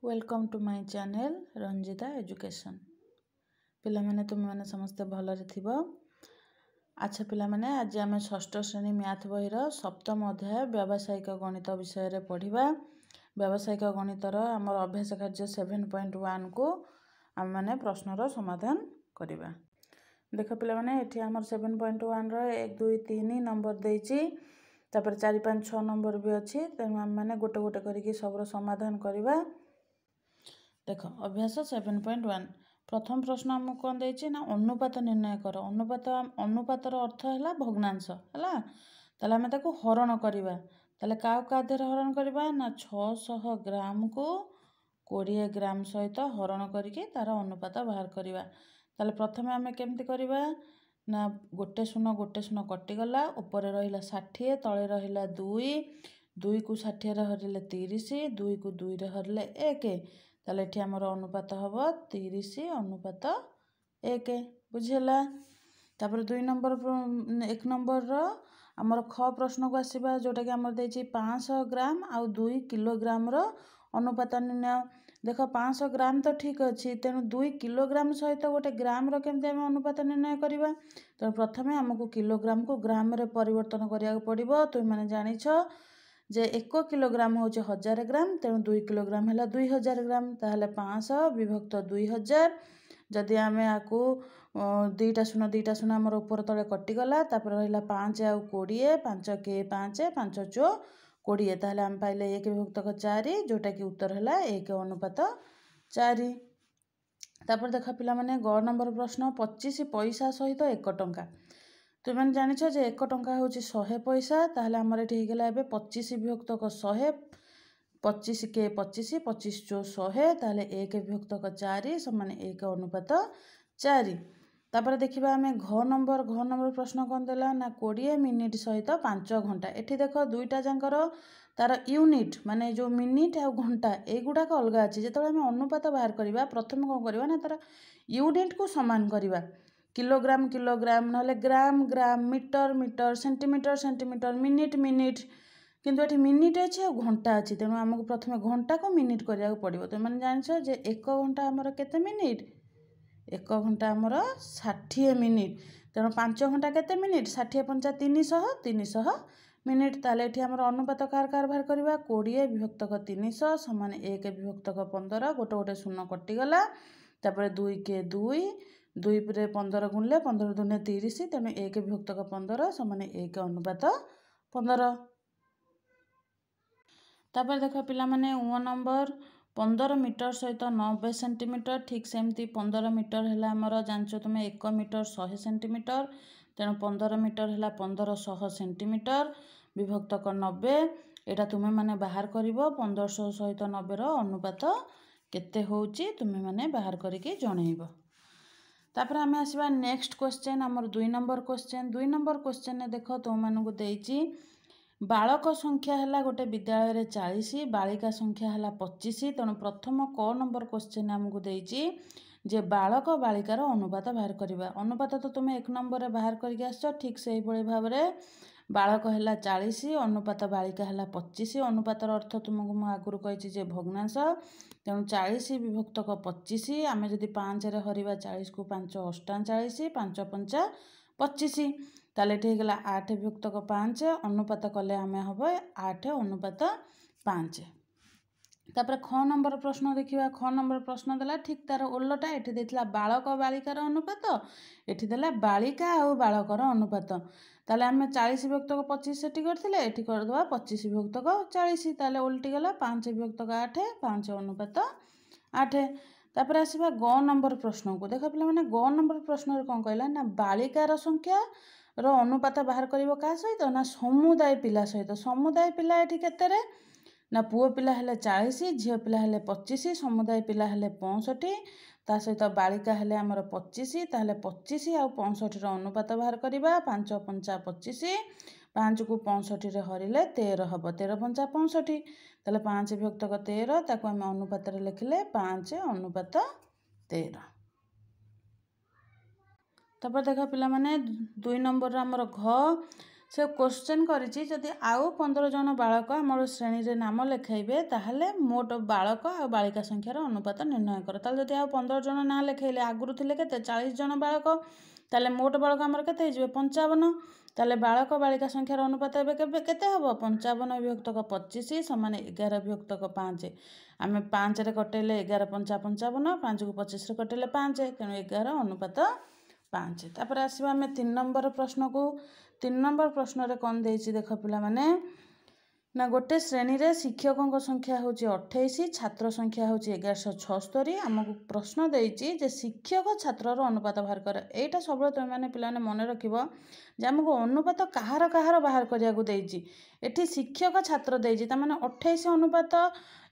Welcome to my channel Ranjita education. पिला माने तुम माने समस्ते भलरे थिबो। अच्छा पिला माने आज आम षष्ठ श्रेणी मैथ बही सप्तम अध्याय व्यावसायिक गणित विषय रे पढ़िबा। व्यावसायिक गणितर आमर अभ्यास कार्य 7.1 को आम माने प्रश्नर समाधान करिबा। देख पिला माने एठी आमर 7.1 रो 1 2 3 नंबर देइची, तापर 4 5 6 नंबर भी अच्छी। तेणु आम मैंने गोटे गोटे करके सबरो समाधान करवा। देख अभ्यास 7.1 प्रथम प्रश्न आमको कौन देइछि ना अनुपात निर्णय कर। अनुपातर अर्थ है भग्नांश है, ताले आमे ताको हरण करवा। ताले का देहरे हरण करवा ना 600 ग्राम को 20 ग्राम सहित हरण करके तार अनुपात बाहर करवा। ताले प्रथमे आमे केमती करवा ना गोटे शून्य कटिगला, ऊपर रहिला 60, तले रहिला 2 को 60 रे हरिले 30, 2 को 2 रे हरिले 1। ताले एठी हमर अनुपात हबो 30 अनुपात 1। बुझिला। तापर 1 नंबर रो हमर ख प्रश्न को आसीबा, जोटा कि हमर देछि 500 ग्राम आ 2 किलोग्राम रो अनुपात निर्णय। देख 500 ग्राम तो ठीक अच्छी, तेणु 2 किलोग्राम सहित गोटे ग्राम रो केमते हम अनुपात निर्णय करवा। तो प्रथमे हमको किलोग्राम को ग्राम रे परिवर्तन करिया पड़िबो। तुम माने जानिछो जे 1 किलोग्राम होचे 1000 ग्राम, तेणु 2 किलोग्राम है 2000 ग्राम। ताहले 500 विभक्त 2000। जदि आमे आकु दुईटा शून्य हमर ऊपर तले कटिगला, तापर रहिला 5 आ 20, 5 के 5 5 चो 20। ताहले आम पाइले 1 विभक्त 4, जोटा कि उत्तर है 1 अनुपात 4। तापर देख पिला माने ग नंबर प्रश्न 25 पैसा सहित 1 टंका। तुम जानिछ जे 1 टंका होची 100 पैसा। ताहले हमर एठी हेगला एबे 25 विभक्त 100, 25 के 25, 25 चो 100। ताहले 1 विभक्त 4 समान 1 अनुपात 4। तापर देखिबा आमे घ नंबर प्रश्न कोन देला ना 20 मिनिट सहित 5 घंटा। एठी देख दुईटा जांकर तार यूनिट माने जो मिनिट आ घंटा एगुडाक अलगा अछि। जेतबे आमे अनुपात बाहर करबा प्रथम कोन करबा ना तार यूनिट को समान करबा। किलोग्राम किलोग्राम नहले gram gram, metre metre, centimetre centimetre, minute minute. किंतु एठी मिनिट अछि आ घंटा अछि, तेणु हमको प्रथमे घंटा को मिनिट करिया पड़िबो। तो माने जानिछ जे 1 घंटा हमर केते मिनिट, 1 घंटा हमर 60 मिनिट। तेणु 5 घंटा केते मिनिट, 60 पंचा 300 300 मिनिट। ताले एठी हमर अनुपात कार बाहर करबा 20 विभक्त 300 समान 1 विभक्त 15। गोटे गोटे शून्य कटिगला, तापर 2 के 2, 2 रे 15 गुणले 15 दुने 30, तेणु 1 विभक्त 15 समान 1 अनुपात 15। तापर देख पिला माने 1 नंबर 15 मीटर सहित 90 सेंटीमीटर। ठीक सेमती 15 मीटर है हमर जानचो तुम 1 मीटर 100 सेंटीमीटर, तेणु 15 मीटर है 1500 सेंटीमीटर विभक्त 90। एटा तुमे माने बाहर करिवो 1500 सहित 90 रो अनुपात केते होउची तुमे माने बाहर करिके जणैबो। तापर आमे आसीबा नेक्स्ट क्वेश्चन हमर 2 नंबर क्वेश्चन। 2 नंबर क्वेश्चन ने देख तुम मानकु देइची बालक संख्या है गोटे विद्यालय रे 40, बालिका संख्या है 25। तेणु प्रथम क नंबर क्वेश्चन आमको देइची जे बालक बालिकार अनुपात बाहर करवा। अनुपात तो तुम 1 नंबर रे बाहर करके आसछ। ठीक से ही भाव में बालक है 40, अनुपात बालिका है 25। अनुपातर अर्थ तुमको मु आगुरी कही जे भग्नांश। तेणु 40 विभक्त 25 आम जदि 5 रे हरिबा 40 को 5 48, 5 पंचा 25। ताले एठी गला 8 विभक्त 5 अनुपात कले आमे हबो 8 अनुपात 5। तापर ख नंबर प्रश्न देखिबा। ख नंबर प्रश्न देला ठीक तार ओल्लटा। एठी देथिला बालक बालिकार अनुपात, एठी देला बालिका और बालकर अनुपात। ताले आमे 40 विभक्त 25 सेठी करथिले, एठी कर दवा 25 विभक्त 40। ताले उल्टी गला 5 विभक्त 8, 5 अनुपात 8। तापर आसीबा ग नंबर प्रश्न को। देख पिला माने ग नंबर प्रश्न रे कोन कहला ना बालिकार संख्या रो अनुपात बाहर करिवो का सहित ना समुदाय पिला सहित। समुदाय पिला एठी केते रे ना पुओ पिला हेले 40, झियो पिला हेले 25, समुदाय पिला हेले 65, ता सहित बालिका हेले हमर 25। ताहले 25 आ 65 रो अनुपात बाहर करिबा। 5 पंचा 25, 5 को 65 रे हरिले 13 हबो, 13 पंचा 65। ताहले 5 विभक्त 13 ताको हम अनुपात रे लिखले 5 अनुपात 13। तापर देख पिला माने 2 नंबर हमर घ से क्वेश्चन करिछि जदि आउ 15 जन बालक आमर श्रेणी रे नाम लेखाइबे ताहले मोट बालक आ बालिका संख्यार अनुपात निर्णय कर। ताहले जदि आउ 15 जन ना लेखाइले आगुरु थिले केते 40 जन बालक ताहले मोट बालक आमर केते हिजिबे 55। ताहले बालक बालिका संख्यार अनुपात एबे केते हबो 55 विभक्तक 25 समान 11 विभक्तक 5। आमे 5 रे कटेले 11 पंचा 55 5 को 25 रे कटेले 5 तेणु 11 अनुपात 5। तापर आसीबा आमे 3 नंबर प्रश्न को। 3 नंबर प्रश्न रे कोन देछि देख पिला माने ना गोटे श्रेणी रे शिक्षकों संख्या होची 28 छात्र संख्या होची 1176। आमको प्रश्न देछि जे शिक्षक छात्र रो अनुपात बाहर कर। एटा सब तुम माने पिला ने मन रखिबो जे हमको अनुपात कहार कहार बाहर करिया को देछि। एठी शिक्षक छात्र देछि त माने 28 अनुपात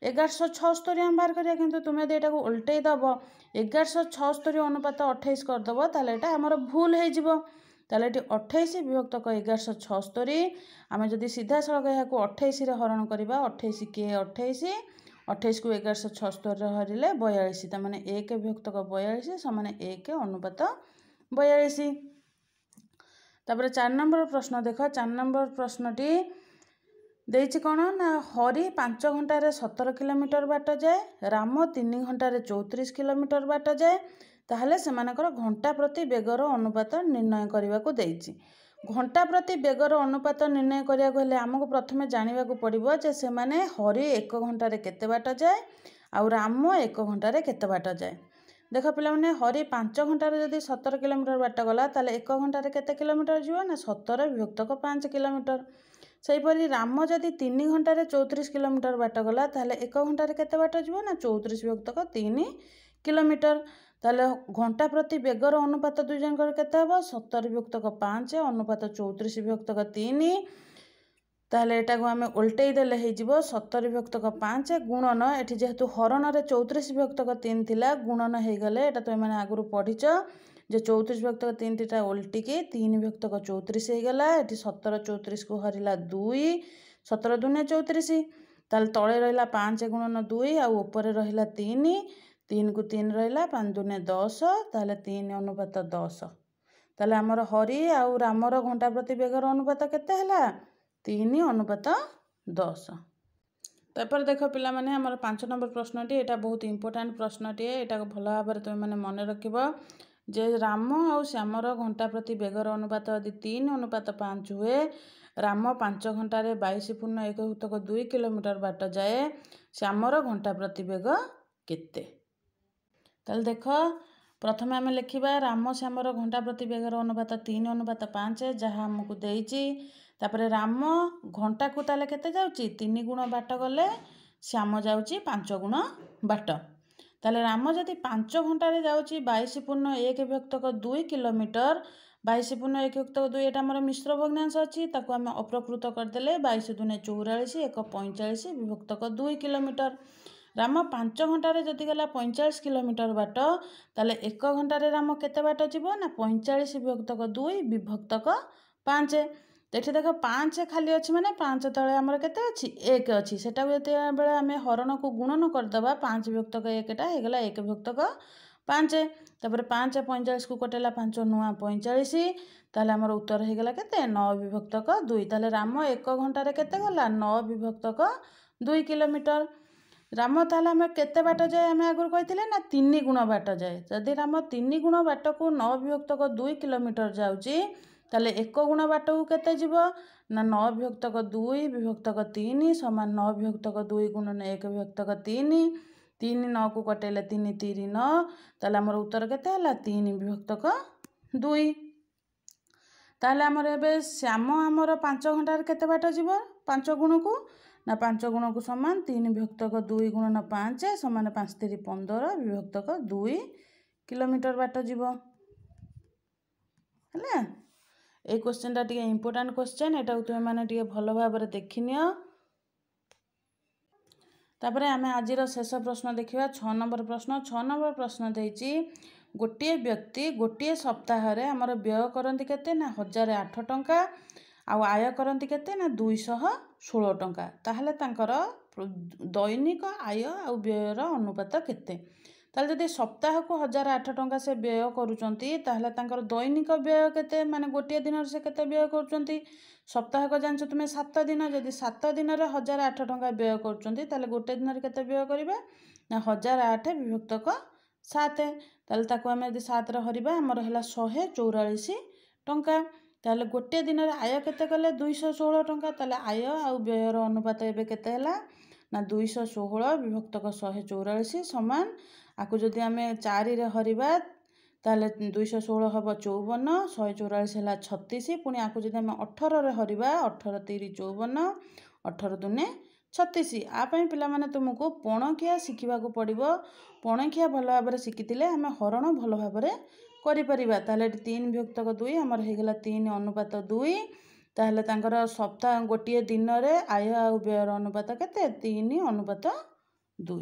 1176 हम बाहर करिया, किंतु तुमे देटा को उल्टै दबो 1176 अनुपात 28 कर दबो ताले एटा हमर भूल हे जिवो। ताले एटी 28 विभक्तक 1176 आमे जदि सीधा सड़क यहाँ को 28 रे हरण करिबा 28 के 28 28 को 1176 रे हरिले 42 त माने 1 विभक्तक 42 समान 1 अनुपात 42। तापर 4 नंबर प्रश्न देख। 4 नंबर प्रश्नटी देछि कोन ना हरि 5 घंटा रे 17 किलोमीटर बाट जाए, राम 3 घंटा रे 34 किलोमीटर बाट जाए, ताहले सेमानकर घंटा प्रति बेगर अनुपात निर्णय करने को देछि। घंटा प्रति बेगर अनुपात निर्णय करिया को हेले हमको प्रथमे जानिबा को पड़िबो जे से माने हरि 1 घंटा रे केते बाट जाए आ राम 1 घंटा रे केते बाट जाए। देख पिला माने हरि 5 घंटा रे जदि 17 किलोमीटर बाट गला ताले 1 घंटा रे केते किलोमीटर जीवो ना 17 विभक्तक 5 किलोमीटर। सही परि राम जदि 3 घंटा रे 34 किलोमीटर बाट गला ताले 1 घंटा रे केते बाट जीवो ना 34 विभक्तक 3 किलोमीटर। ताले घंटा प्रति बेगर अनुपात दुई जनकर केते हबो 17 विभक्तक 5 अनुपात 34 विभक्तक 3। ताले एटा को आमे उल्टै देले हे जिवो 17 विभक्तक 5 गुणन एठी जेहेतु हरण रे 34 विभक्तक 3 थिला गुणन हे गले एटा तो माने आगुरु पढिच जे 34 विभक्तक 3 टीटा उल्टी के 3 विभक्तक 34 हे गला। एठी 17 34 को हरिला 2 17 दुने 34 ताले तळे रहिला 5 गुणन 2 आ ऊपर रहिला 3 3 को 3 रहिला 5 दुने 10 ताले 3 अनुपात 10। ताले हमर हरि आ रामर घंटा प्रति बेगर अनुपात केते हला 3 अनुपात 10। तापर देख पिला माने हमर 5 नंबर प्रश्नटी एटा बहुत इंपोर्टेंट प्रश्नटी एटा को भलो भाबरे तुम माने मन रखिबो जे राम आ श्यामर घंटा प्रति बेगर अनुपात यदि 3 अनुपात 5 हुए, राम 5 घंटा रे 22.1 किलोमीटर बाट जाए, श्यामर घंटा प्रति बेग केते। ताल देख प्रथमे आमे लिखिबा राम श्यामर घंटा प्रति बेगर अनुपात 3 अनुपात 5 जहाँ हमको देछि। तापरे राम घंटा को ताले केते जाउची 3 गुण बाट गले श्याम जाउची 5 गुण बाट। ताले राम जदि 5 घंटा रे जाउची 22.1 विभक्तक 2 किलोमीटर 22.1 विभक्तक 2 एटा हमर मिश्र भग्नांश अछि ताको आमे अप्रकृत कर देले 22 दुने 44 1 45 विभक्तक 2 किलोमीटर। राम 5 घंटा रे जदि गला 45 किलोमीटर बाट ताले 1 घंटा रे राम केते बाट जीवो ना 45 विभक्तक 2 विभक्तक 5। तेठी देख 5 खाली अछि माने 5 तळे हमर केते अछि 1 अछि सेटा जते बेले हमें हरण को गुणन कर दबा 5 विभक्तक 1 टा हे गला 1 विभक्तक 5। तापर 5 45 को कटेला 5 नुआ 45 ताले हमर उत्तर हे गला केते 9 विभक्तक 2। ताले राम 1 घंटा रे केते गला 9 विभक्तक 2 किलोमीटर। राम ताले हमें केते बाट जाए हमें आगुर कहिथिले ना 3 गुण बाट जाए। जदि राम 3 गुण बाट को 9 विभक्तक 2 किलोमीटर जाउची ताले 1 गुण बाट को केते जीवो ना 9 विभक्तक 2 विभक्तक 3 समान 9 विभक्तक 2 गुणन 1 विभक्तक 3 3 9 को कटेले 3 3 9 ताले हमर उत्तर केते हला 3 विभक्तक 2। ताले हमर एबे श्याम हमर 5 घंटा रे केते बाट जीवो 5 गुण को ना 5 गुण को समान 3 विभक्तक 2 गुणन 5 समान 5 3 15 विभक्तक 2 किलोमीटर बाट जीवो हला। ए क्वेश्चन टा टिके इंपोर्टेंट क्वेश्चन एटा तुम माने टिके भलो भाबरे देखिनियो। तापरे आमे आजिर शेष प्रश्न देखिबा 6 नंबर प्रश्न। 6 नंबर प्रश्न देछि गोटे व्यक्ति गोटे सप्ताह रे हमर व्यय करंती केते ना 1008 टंका आ आय करंती केते ना 216 टंका, ताहले तांकर दैनिक आय आ व्ययर अनुपात केते। ताले जदि सप्ताह को 1008 टंका से व्यय करूचंती ताहले तांकर दैनिक व्यय केते माने गोटे दिन से केते व्यय करूचंती सप्ताह को जानछ तुमे 7 दिन जदि 7 दिन रे 1008 टंका व्यय करूचंती ताले गोटे दिन रे केते व्यय करिवे ना 1008 विभक्तक 7 ताले ताको हमें यदि 7 रे हरिबा हमर हला 144 टंका ताले गोटे दिन रे आय केते कले 216 टंका ताले आय आ व्यय रो अनुपात एबे केते हला ना 216 विभक्तक 144 समान आकु जदि आमे 4 रे हरिबा ताले 216 हबो 54 144 हला 36 पुनी आकु जदि आमे 18 रे हरिबा 18 3 54 18 दुने 36 आ पई पिला माने तुमको पणकिया शिखिबा को पड़िबो पणकिया भलो भाबरे शिखितिले आमे हरण भलो भाबरे करि परिबा ताले 3 विभक्तक 2 हमर हे गेला 3 अनुपात 2 ताहले तांकर सप्ताह गोटिए दिन रे आय आ व्यय अनुपात केते 3 अनुपात 2।